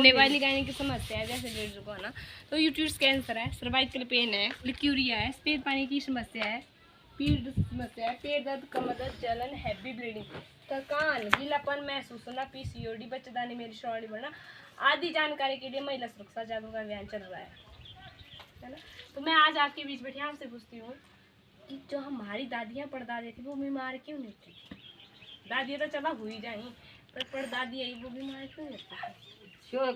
होने वाली गायनी की समस्या है, जैसे लेडीज को है ना, तो यूट्यूब कैंसर है, सर्वाइकल पेन है, लिक्यूरिया है, सफेद पानी की समस्या है, पीठ समस्या है, पेट दर्द, कमर दर्द, जलन, हैवी ब्लीडिंग, थकान, गीलापन महसूस होना, पीसीओडी, बच्चेदानी में श्रवणी बढ़ना आदि जानकारी के लिए महिला सुरक्षा जागरूकता अभियान चल रहा है ना। तो मैं आज आपके बीच बैठी आपसे पूछती हूँ कि जो हमारी दादियाँ परदादी थी वो बीमार क्यों नहीं थी? दादी तो चला हुई जाई, पर परदादी आई वो बीमार क्यों नहीं था?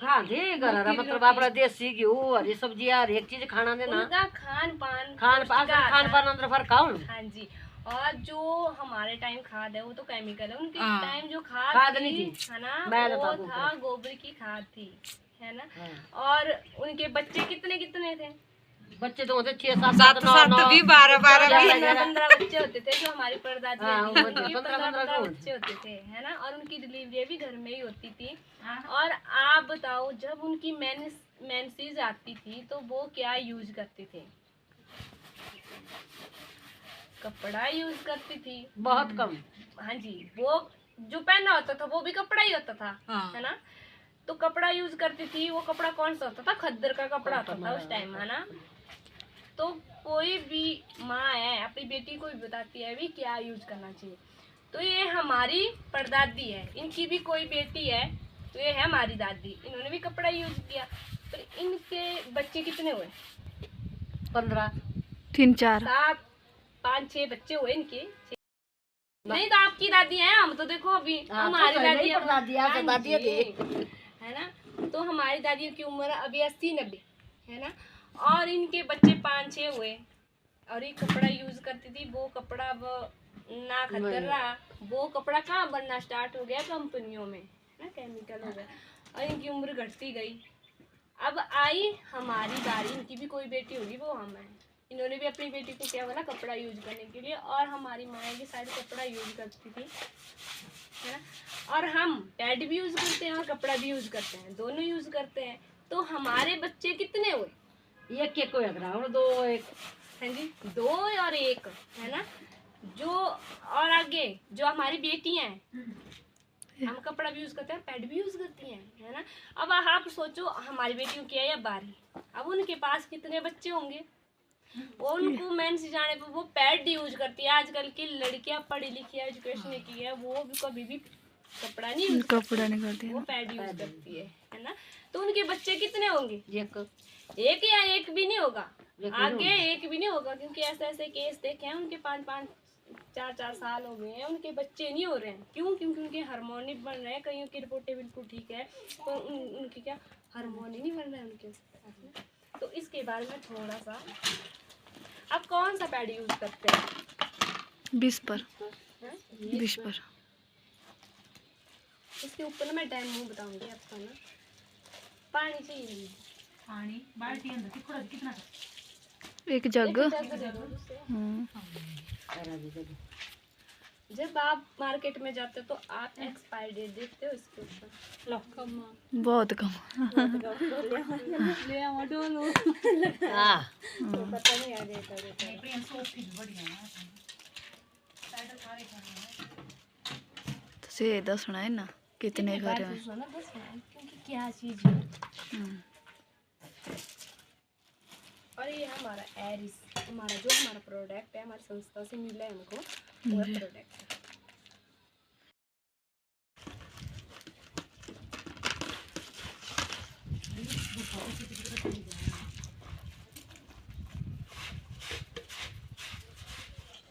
खाते घर मतलब अपना देसी घी हरी सब्जी हर एक चीज खाना देना, उनका खान पान अंदर फर्क आओ। हाँ जी, और जो हमारे टाइम खाद है वो तो केमिकल है, उनके टाइम जो खाद नहीं थी है ना, वो था गोबर की खाद थी, है ना। और उनके बच्चे कितने कितने थे? बच्चे तो होते 6 7 भी 12 15 बच्चे होते थे जो हमारी परदादी 15 बच्चे होते थे, है ना। और उनकी डिलीवरी भी घर में ही होती थी। और आप बताओ, जब उनकी मेंसेस आती थी तो वो क्या यूज करते थे? कपड़ा यूज करती थी, बहुत कम। हाँ जी, वो जो पहना होता था वो भी कपड़ा ही होता था, है ना। तो कपड़ा यूज करती थी, वो कपड़ा कौन सा होता था? खद्दर का कपड़ा होता था उस टाइम, है ना। तो कोई भी माँ है अपनी बेटी को भी बताती है भी क्या यूज करना चाहिए। तो ये हमारी परदादी है, इनकी भी कोई बेटी है, तो ये है हमारी दादी, इन्होंने भी कपड़ा यूज किया। तो इनके बच्चे कितने हुए? 15 3 4 7 5 6 बच्चे हुए इनके। नहीं तो आपकी दादी है, हम तो देखो अभी हमारी दादी है ना। तो हमारी दादी की उम्र अभी 80-90 है ना। और इनके बच्चे 5-6 हुए, और ये कपड़ा यूज करती थी, वो कपड़ा अब ना खतर रहा, वो कपड़ा कहाँ बनना स्टार्ट हो गया कंपनियों में ना, केमिकल हो गया, और इनकी उम्र घटती गई। अब आई हमारी बारी, इनकी भी कोई बेटी होगी, वो हम है। इन्होंने भी अपनी बेटी को क्या बोला कपड़ा यूज करने के लिए, और हमारी माँ भी शायद कपड़ा यूज करती थी, है ना। और हम पैड भी यूज करते हैं और कपड़ा भी यूज करते हैं, दोनों यूज करते हैं। तो हमारे बच्चे कितने हुए? एक को 2 1, हाँ जी, 2 और 1, है ना। जो और आगे जो हमारी बेटी हैं, हम कपड़ा भी यूज करते हैं, पैड भी यूज करती हैं, है ना। अब आप सोचो, हमारी बेटियों की है या 12, अब उनके पास कितने बच्चे होंगे? और उनको मेंस जाने पर वो पैड यूज करती है। आजकल की लड़कियां पढ़ी लिखी है, एजुकेशन की है, वो भी कभी भी कपड़ा नहीं करती, वो पैड यूज करती है ना। तो उनके बच्चे कितने होंगे? एक या एक भी नहीं होगा, आगे एक भी नहीं होगा, क्योंकि ऐसे ऐसे केस देखे हैं उनके 5-5 4-4 साल हो गए हैं, उनके बच्चे नहीं हो रहे हैं। क्यों? क्योंकि उनके हार्मोन नहीं बन रहे हैं। कईयों की रिपोर्टें बिल्कुल ठीक है, तो उनके क्या हार्मोन ही नहीं बन रहे हैं उनके। तो इसके बारे में थोड़ा सा, आप कौन सा पैड यूज करते हैं? 20 पर। इसके ऊपर ना मैं डेमो बताऊंगी आपको ना। पानी चाहिए, पानी बाल्टी अंदर कितना एक जग। जब आप मार्केट में जाते हो तो आप एक्सपायरी डेट देखते हो इसके ऊपर? बहुत कम। पता नहीं आ से दसना है ना कितने घर में, क्योंकि क्या चीज है। और ये हमारा एरिस, हमारा प्रोडक्ट है, हमारी संस्था से मिला है हमको पूरा प्रोडक्ट।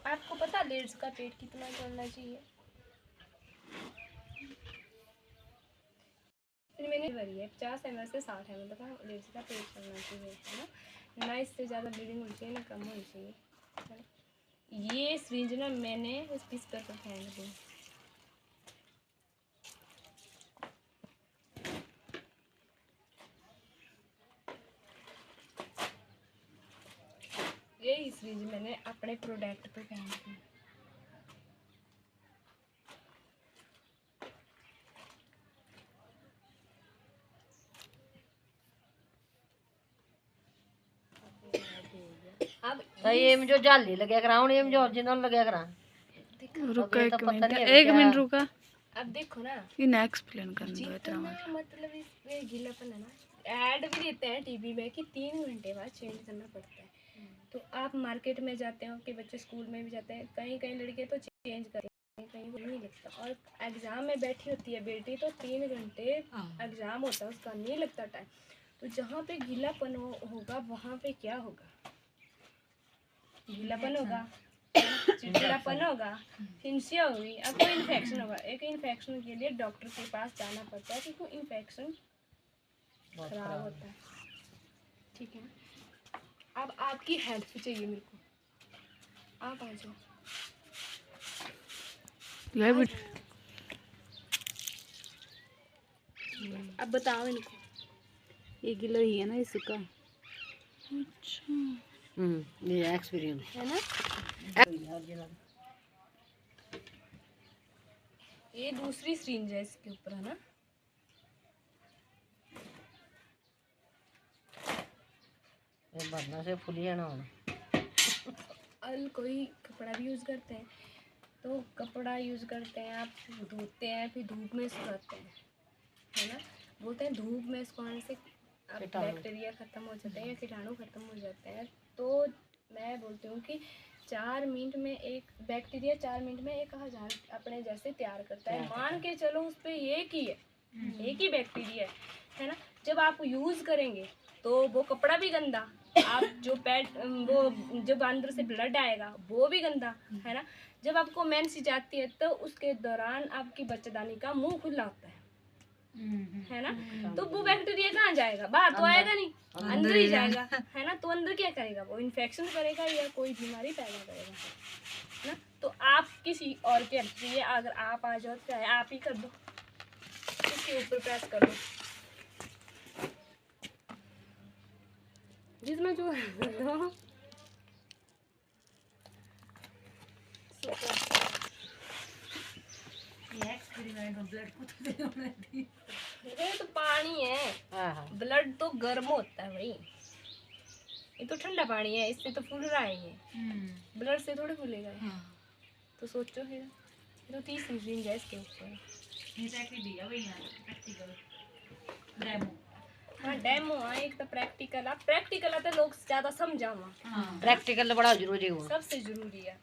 आपको पता लेडीज का पेट कितना चलना चाहिए? मैंने भरी है 50 ml से 60 ml तक लेडीज का पेट चलना चाहिए, है ना इससे ज़्यादा ब्लीडिंग होनी चाहिए, ना कम होनी चाहिए, है ना। ये सिरिंज ना मैंने इस पीस पर फेंक दी। ये सिरिंज मैंने अपने प्रोडक्ट पे फेंक दी। अब एम जो जाली लगे करा, एम जो ओरिजिनल लगे करा। रुका एक मिनट रुका। अब देखो ना, ये ना एक्सप्लेन करना दो इतना जितना मतलब इसमें गीलापन है ना, ऐड भी देते हैं टीवी में कि 3 घंटे बाद चेंज करना पड़ता है। तो आप मार्केट में जाते हो कि बच्चे स्कूल में भी जाते हैं, कहीं कहीं लड़के तो चेंज करते हैं, कहीं वो नहीं लगता। और एग्ज़ाम में बैठी होती है बेटी तो 3 घंटे एग्ज़ाम होता है उसका, नहीं लगता टाइम। तो जहाँ पे गीलापन होगा वहाँ पे क्या होगा? गीलापन होगा, चिड़चिड़ापन होगा, हिंसिया होगी, आपको इन्फेक्शन होगा। एक इन्फेक्शन के लिए डॉक्टर के पास जाना पड़ता है क्योंकि इन्फेक्शन खराब होता है। ठीक है, अब आपकी हेल्प चाहिए मेरे को, आप आ जाओ। ये भी अब बताओ इनको, ये गिलो ही है ना इसका। अच्छा ये एक्सपीरियंस है ना? ये दूसरी सिरिंज है इसके ऊपर, है ना? ये भरना से फुली जाना होना। अल कोई कपड़ा भी यूज़ करते हैं तो कपड़ा यूज़ करते हैं, आप धोते हैं फिर धूप में सुखाते हैं, है ना? बोलते हैं धूप में सुखाने से अब बैक्टीरिया ख़त्म हो जाते हैं या कीटाणु ख़त्म हो जाते हैं। तो मैं बोलती हूँ कि 4 मिनट में एक बैक्टीरिया 4 मिनट में 1000 अपने जैसे तैयार करता है। मान के चलो उस पर एक ही है, एक ही बैक्टीरिया है ना? जब आप यूज़ करेंगे तो वो कपड़ा भी गंदा, आप जो वो जब अंदर से ब्लड आएगा वो भी गंदा, है ना? जब आपको मेंस जाती है तो उसके दौरान आपकी बच्चेदानी का मुंह खुला होता है ना? तो वो बैक्टीरिया कहाँ जाएगा? बाहर तो आएगा नहीं, अंदर ही जाएगा, है ना? तो अंदर क्या करेगा? वो इन्फेक्शन करेगा या कोई बीमारी पैदा करेगा, है ना? तो आप किसी और के हेल्प चाहिए, अगर आप आ जाओ चाहे आप ही कर दो, इसके ऊपर प्रेस कर दो जिसमें जो ये तो पानी है, हाँ ब्लड तो गर्म होता है भाई, ये तो ठंडा पानी है, इससे तो फूल रहा है ये, ब्लड से थोड़ी फूलेगा ये। तो सोचो फिर, ये तो 30 सिरिंज है इसके ऊपर। हाँ डेमो, हाँ एक तो प्रैक्टिकल, आप प्रैक्टिकल आते लोग ज़्यादा समझावा, प्रैक्टिकल बड़ा जरूरी है। सबसे जरूरी है।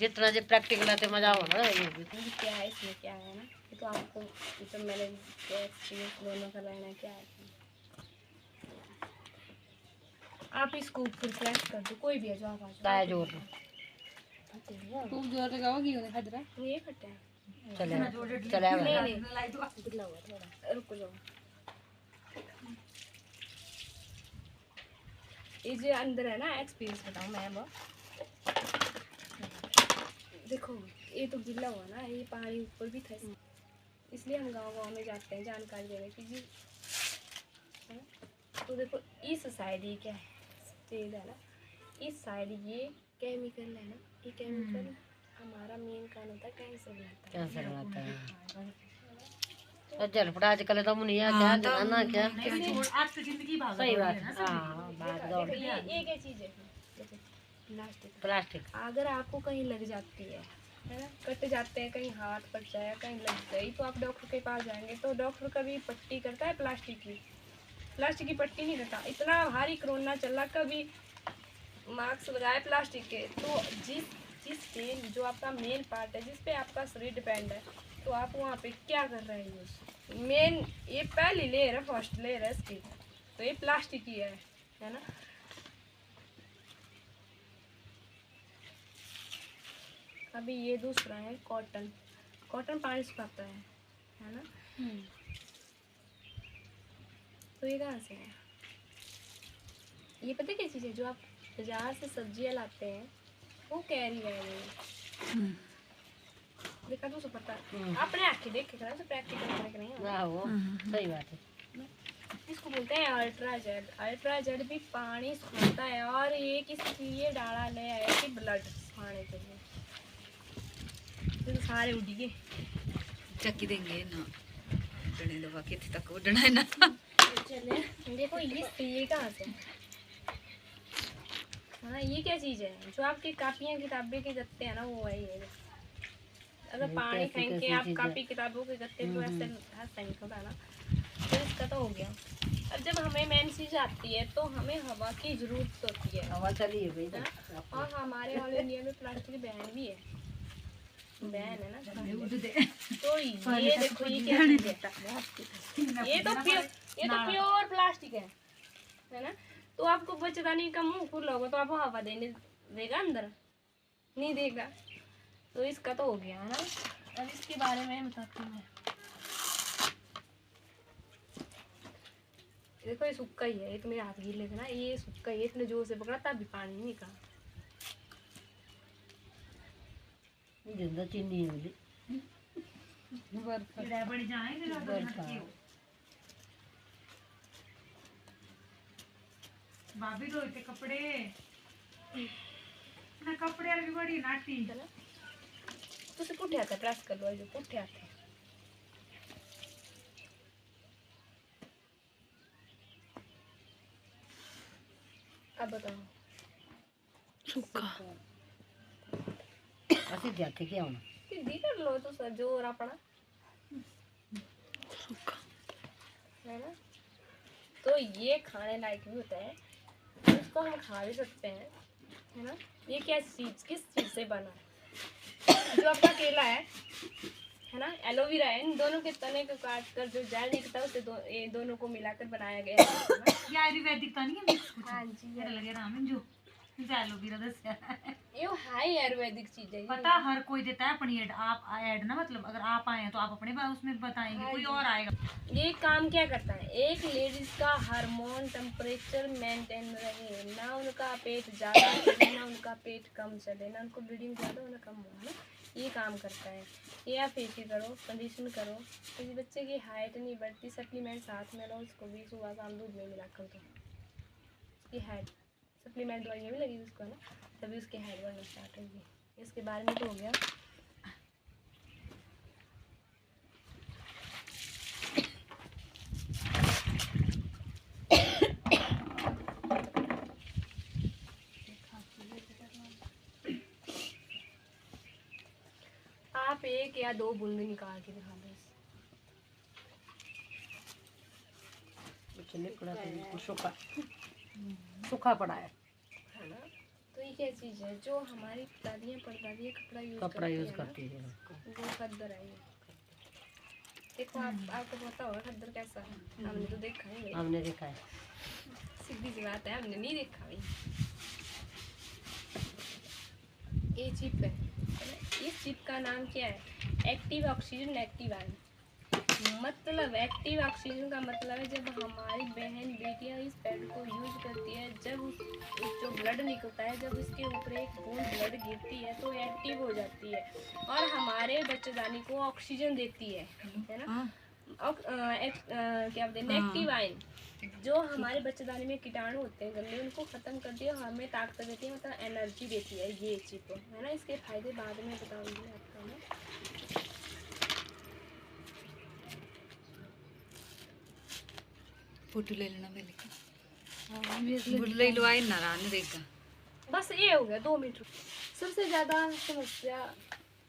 जितना जो प्रैक्टिकल आते मजा हो ना ये भी। ये क्या है, इसमें क्या है ना, ये तो आपको तो मैंने एक्सपीरियंस दोनों का लेना है, क्या है आप इसको ऊपर प्रेस कर दो, कोई भी है जो आप आ जाओ। ताया जोर खूब जोर लगाओगी उन्हें खतरा। ये फटे हैं, चले चले नहीं नहीं गिला हुआ थोड़ा, रुको जाओ। ये जो अंदर है ना, एक्सपीरियंस बताऊँ मैं अब, देखो ये तो गिला हुआ ना, ये पानी ऊपर भी था, इसलिए हम गांव में जाते हैं जानकारी देने की जी, है ना? तो देखो इस साइड ये क्या है, तेल है ना, इस साइड ये केमिकल है ना, ये केमिकल हमारा मेन कारण होता है कैंसर बनाता है। कैंसर बनाता है। और झटपट आजकल तो मुनिया क्या जमाना क्या सही बात है। हाँ भाग दौड़ ये क्या चीज़ है? देखो प्लास्टिक। प्लास्टिक अगर आपको कहीं लग जाती है ना, कट जाते हैं, कहीं हाथ कट जाए, कहीं लग गई, तो आप डॉक्टर के पास जाएंगे तो डॉक्टर कभी पट्टी करता है प्लास्टिक की पट्टी नहीं करता। इतना भारी कोरोना चला, कभी मास्क लगाए प्लास्टिक के। तो जिस तेल जो आपका मेन पार्ट है, जिस पे आपका शरीर डिपेंड है, तो आप वहाँ पे क्या कर रहे हैं यूज़? मेन ये पहली लेयर है, फर्स्ट लेयर है इसकी, तो ये प्लास्टिक ही है ना? अभी ये दूसरा है कॉटन पानी सुखाता है ना? तो ये कहाँ से है? ये पता क्या चीज़ है? जो आप बाजार से सब्जियाँ लाते हैं वो कैरी है ये, देखा तो पता अपने आँखें देख के करना, तो प्रैक्टिकल करके नहीं होगा। हाँ वो सही बात है। इसको बोलते हैं अल्ट्रा जेड भी पानी सुखाता है, और ये किसी ये डाला ले आया कि ब्लड सुखाने के लिए, तो सारे उड़ गए। चक्की देंगे ना, उड़ने दो, बाकी तक उड़ना है ना। चले देखो ये कहाँ से? हाँ ये क्या चीज़ है? जो आपकी कापियाँ किताबें के गत्ते हैं ना, वो है ये। अगर पानी फेंक के आप कॉपी किताबों के गत्ते तो ऐसे हाथ फेंक होता है ना, तो इसका तो हो गया। अब जब हमें मेंसेज आती है तो हमें हवा की जरूरत होती है। हवा चली है भाई। और हमारे ऑल इंडिया में प्लास्टिक बैन भी है, बैन है ना। तो ये देखो ये क्या चीज़ है, ये तो प्योर प्लास्टिक है ना। तो आपको बच्चेदानी का मुंह खुला होगा तो आपको हवा देने देगा अंदर, नहीं देगा। तो इसका तो हो गया है ना। अब इसके बारे में बताती हूँ मैं। देखो ये सूखा ही है, ये तो मेरे हाथ गीले थे ना, ये सूखा ही है, इतने जोर से पकड़ा तब भी पानी नहीं निकला। जिंदा चीनी है बर्फ भाभी धोते कपड़े ना, कपड़े वाली भी बड़ी नाटी है ना। तो उसे पुट्ठे आते प्रेस कर लो, जो पुट्ठे आते हैं। अब बताओ सूखा असि जाते क्या होना सीधी कर लो तो सर जोर अपना सूखा है ना। तो ये खाने लायक भी होता है, इसको हम खा भी सकते हैं, है ना। ये क्या चीज किस चीज से बना है, जो आपका केला है ना, एलोवेरा है, इन दोनों के तने को काट कर जो जेल निकलता है उसे ये दोनों को मिलाकर बनाया गया है ना? ये आयुर्वेदिक तो नहीं है मिक्स कुछ? हाँ जी, मेरा लगे राम जो एलोवेरा दस्या ये हाई आयुर्वेदिक चीज है ये। पता हर कोई देता है अपनी ऐड, आप ऐड ना मतलब अगर आप आए हैं तो आप अपने उसमें बताएंगे, कोई और आएगा। ये काम क्या करता है, एक लेडीज का हार्मोन टेम्परेचर मेंटेन रहे, ना उनका पेट ज़्यादा चले ना उनका पेट कम चले, ना उनको ब्लीडिंग ज़्यादा हो ना कम हो, है ना। ये काम करता है। ये आप फेशियल करो, कंडीशन करो, किसी बच्चे की हाइट नहीं बढ़ती, सप्लीमेंट साथ में लो, उसको भी सुबह शाम दूध में मिला कर दो, उसकी हाइट सप्लीमेंट दवाइयाँ भी लगी उसको, है ना, तभी उसकी हाइट बढ़ना स्टार्ट होगी। इसके बारे में तो हो गया। आप एक या दो बूंद निकाल के दिखा दो। निकला तो सूखा सूखा पड़ा है ना। तो ये क्या चीज़ है जो हमारी दादियाँ परदादियाँ कपड़ा यूज करती है। वो खद्दर है ये। देखो आपको पता होगा खद्दर कैसा है, हमने तो देखा नहीं भाई। हमने देखा है, सीधी सी बात है, हमने नहीं देखा भाई। ये चिप है, इस चिप का नाम क्या है, एक्टिव ऑक्सीजन नेगेटिव आयन। मतलब एक्टिव ऑक्सीजन का मतलब है जब हमारी बहन बेटियां इस पैड को यूज करती है, जब उस जो ब्लड निकलता है, जब इसके ऊपर एक बूंद ब्लड गिरती है तो एक्टिव हो जाती है और हमारे बच्चेदानी को ऑक्सीजन देती है ना। क्या बोलते हैं, नेगेटिव आयन जो हमारे बच्चेदानी में कीटाणु होते हैं गंदे, उनको ख़त्म करती है और हमें ताकत देती है, मतलब एनर्जी देती है ये चिप, है ना। इसके फायदे बाद में बताऊंगी आपको ना। फोटो ले लेना पहले का, ले लो आई ना रान देगा। बस ये हो गया 2 मिनट। सबसे ज़्यादा समस्या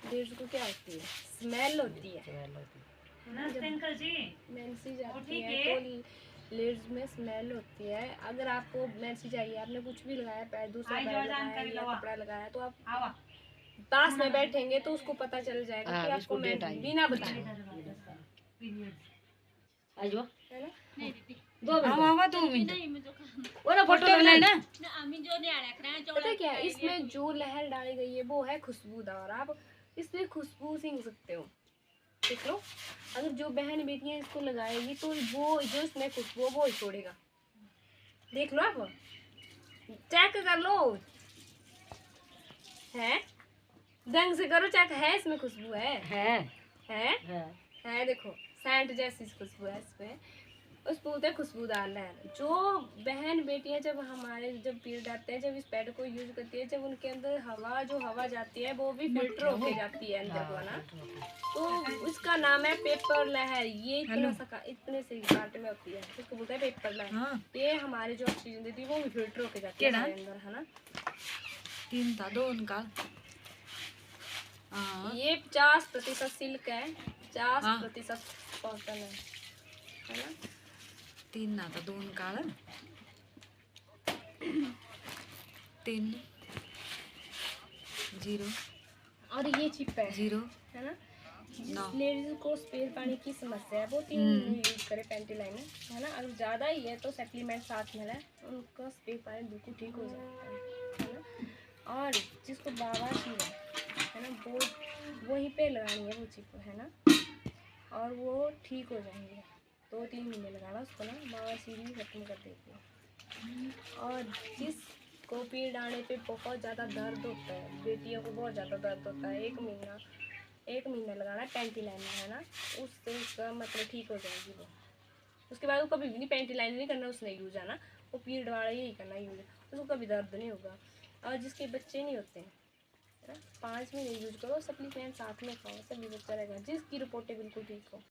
लेडीज को क्या होती है, स्मेल होती है ना। जब अंकल जी मेंसेज आती है तो लेडीज में स्मेल होती है। अगर आपको मेंसेज आई है, आपने कुछ भी लगाया, पैर दूसरा पैर लगाया या कपड़ा लगाया, तो आप पास में बैठेंगे तो उसको पता चल जाएगा कि आपको बिना बताए, है ना। 2 मिनट ओरा फोटो ले ना। पता क्या है, इसमें जो लहर डाली गई है वो है खुशबूदार। आप इसमें खुशबू सीख सकते हो, देख लो। अगर जो बहन बेटियां इसको लगाएगी तो वो जो इसमें खुशबू वो ही छोड़ेगा, देख लो, आप चेक कर लो, है ढंग से करो चेक, है इसमें खुशबू है देखो, सेंट जैसी खुशबू है इसमें, उसको बोलते हैं खुशबूदार लहर। जो बहन बेटियां जब पीरियड आते हैं, जब इस पैड को यूज करती है, जब उनके अंदर हवा जाती है वो भी फिल्टर होके जाती है अंदर को ना, तो उसका नाम है पेपर लहर। ये इतने से पार्ट में होती है, उसको बोलते हैं पेपर लहर। ये हमारे जो ऑक्सीजन देती है वो भी फिल्टर होके जाती है अंदर, है ना। 3 था 2 निकाल हाँ ये 50% सिल्क है, 50% हाँ। कॉटन है ना। 3 ना तो 2 निकाल 3 0 और ये चिप है 0 है ना। नौ। लेडीज को स्पेयर पानी की समस्या है वो 3 महीने यूज करे पैंटी लाइनर है ना। अगर ज़्यादा ही है तो सप्लीमेंट साथ में है, उनका स्पेयर पानी बिल्कुल ठीक हो जाता है ना। और जिसको बवासीर है ना वो वहीं पे लगानी है वो चिप है ना, और वो ठीक हो जाएंगे। 2-3 महीने लगाना उसको ना, बवासीर भी खत्म कर देती है। और जिसको पीरियड आने पे बहुत ज़्यादा दर्द होता है, बेटियों को बहुत ज़्यादा दर्द होता है, 1 महीना लगाना है पैंटी लाइनर है ना, उससे उसका मतलब ठीक हो जाएगी वो। उसके बाद वो कभी भी नहीं पैंटी लाइनर नहीं करना उसने यूज है ना, वो पीरियड वाला यही करना यूज, उसको कभी दर्द नहीं होगा। और जिसके बच्चे नहीं होते हैं है ना, 5 महीने यूज करो, सप्लीमेंट साथ में खाओ, सभी बच्चा रहेगा। जिसकी रिपोर्टें बिल्कुल ठीक हो।